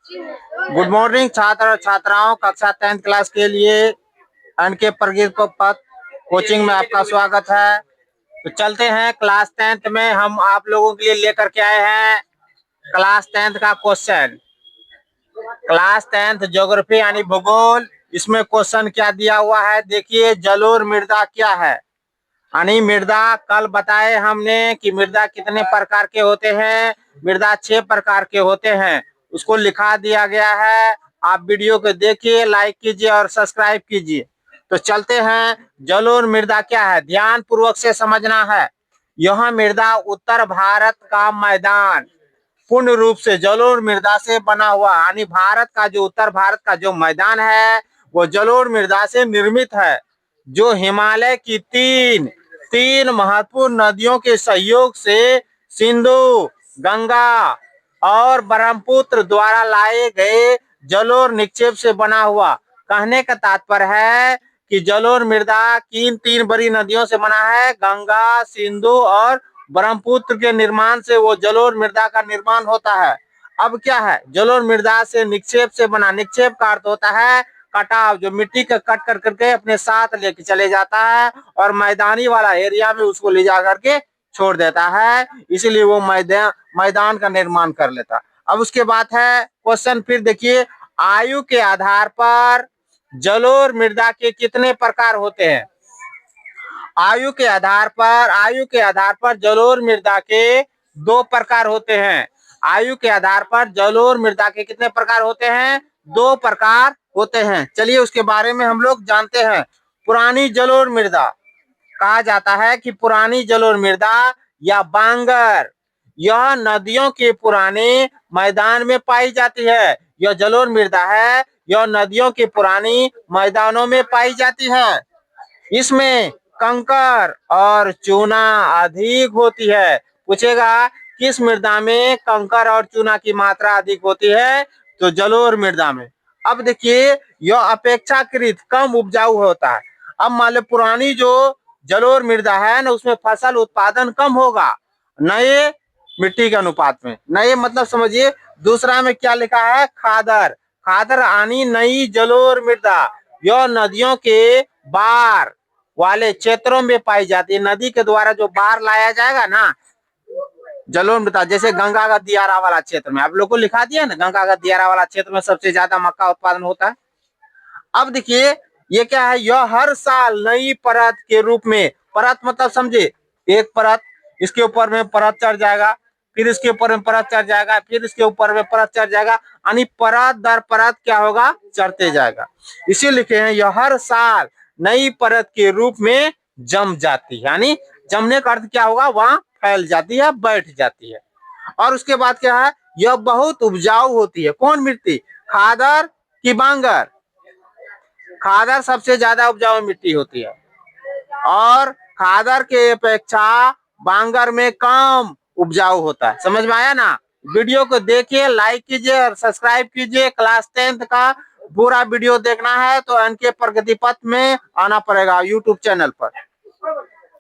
Good morning छात्र और छात्राओं, कक्षा 10th क्लास के लिए अनके प्रगति पथ कोचिंग में आपका स्वागत है। तो चलते हैं क्लास 10th में हम आप लोगों के लिए लेकर के आए हैं क्लास 10th का क्वेश्चन। क्लास 10th ज्योग्राफी यानी भूगोल। इसमें क्वेश्चन क्या दिया हुआ है देखिए। जलोढ़ मृदा क्या है यानी मृदा। कल बताए हमने कि मृदा कितने प्रकार के होते हैं। मृदा 6 प्रकार के होते हैं, उसको लिखा दिया गया है। आप वीडियो को देखिए, लाइक कीजिए और सब्सक्राइब कीजिए। तो चलते हैं। जलोढ़ मृदा क्या है ध्यान पूर्वक से समझना है। यह मृदा उत्तर भारत का मैदान पूर्ण रूप से जलोढ़ मृदा से बना हुआ यानी भारत का जो उत्तर भारत का जो मैदान है वो जलोढ़ मृदा से निर्मित है, जो हिमालय की तीन महत्वपूर्ण नदियों के सहयोग से सिंधु, गंगा और ब्रह्मपुत्र द्वारा लाए गए जलोढ़ निक्षेप से बना हुआ। कहने का तात्पर्य है कि जलोढ़ मृदा किन 3 बड़ी नदियों से बना है, गंगा, सिंधु और ब्रह्मपुत्र के निर्माण से वो जलोढ़ मृदा का निर्माण होता है। अब क्या है, जलोढ़ मृदा से निक्षेप से बना। निक्षेप का अर्थ होता है कटाव, जो मिट्टी का कट कर करके अपने साथ लेके चले जाता है और मैदानी वाला एरिया में उसको ले जा करके छोड़ देता है, इसलिए वो मैदान का निर्माण कर लेता। अब उसके बाद है क्वेश्चन, फिर देखिए। आयु के आधार पर जलोढ़ मृदा के कितने प्रकार होते हैं। आयु के आधार पर जलोढ़ मृदा के 2 प्रकार होते हैं। आयु के आधार पर जलोढ़ मृदा के कितने प्रकार होते हैं, 2 प्रकार होते हैं। चलिए उसके बारे में हम लोग जानते हैं। पुरानी जलोढ़ मृदा कहा जाता है कि पुरानी जलोढ़ मृदा या बांगर, यह नदियों के पुराने मैदान में पाई जाती है। यह जलोढ़ मृदा है, यह नदियों के पुरानी मैदानों में पाई जाती है। इसमें कंकर और चूना अधिक होती है। पूछेगा किस मृदा में कंकर और चूना की मात्रा अधिक होती है, तो जलोढ़ मृदा में। अब देखिए यह अपेक्षाकृत कम उपजाऊ होता है। अब मान लो पुरानी जो जलोढ़ मृदा है ना, उसमें फसल उत्पादन कम होगा नए मिट्टी के अनुपात में। नए मतलब समझिए। दूसरा में क्या लिखा है, खादर आनी नई जलोढ़ मृदा, यह नदियों के बार वाले क्षेत्रों में पाई जाती है। नदी के द्वारा जो बार लाया जाएगा ना जलोढ़ मृदा, जैसे गंगा का दियारा वाला क्षेत्र में, आप लोग को लिखा दिया ना, गंगा का दियारा वाला क्षेत्र में सबसे ज्यादा मक्का उत्पादन होता है। अब देखिए ये क्या है, यह हर साल नई परत के रूप में, परत मतलब समझे एक परत, इसके ऊपर में परत चढ़ जाएगा, फिर इसके ऊपर में परत चढ़ जाएगा, फिर इसके ऊपर में परत चढ़ जाएगा, यानी परत दर परत क्या होगा, चढ़ते जाएगा। इसी लिखे हैं यह हर साल नई परत के रूप में जम जाती है, यानी जमने का अर्थ क्या होगा, वहां फैल जाती है, बैठ जाती है। और उसके बाद क्या है, यह बहुत उपजाऊ होती है। कौन मिट्टी, खादर की बांगर। खादर सबसे ज्यादा उपजाऊ मिट्टी होती है और खादर के अपेक्षा बांगर में कम उपजाऊ होता है। समझ में आया ना। वीडियो को देखिए, लाइक कीजिए और सब्सक्राइब कीजिए। क्लास 10th का पूरा वीडियो देखना है तो अनके प्रगति पथ में आना पड़ेगा यूट्यूब चैनल पर।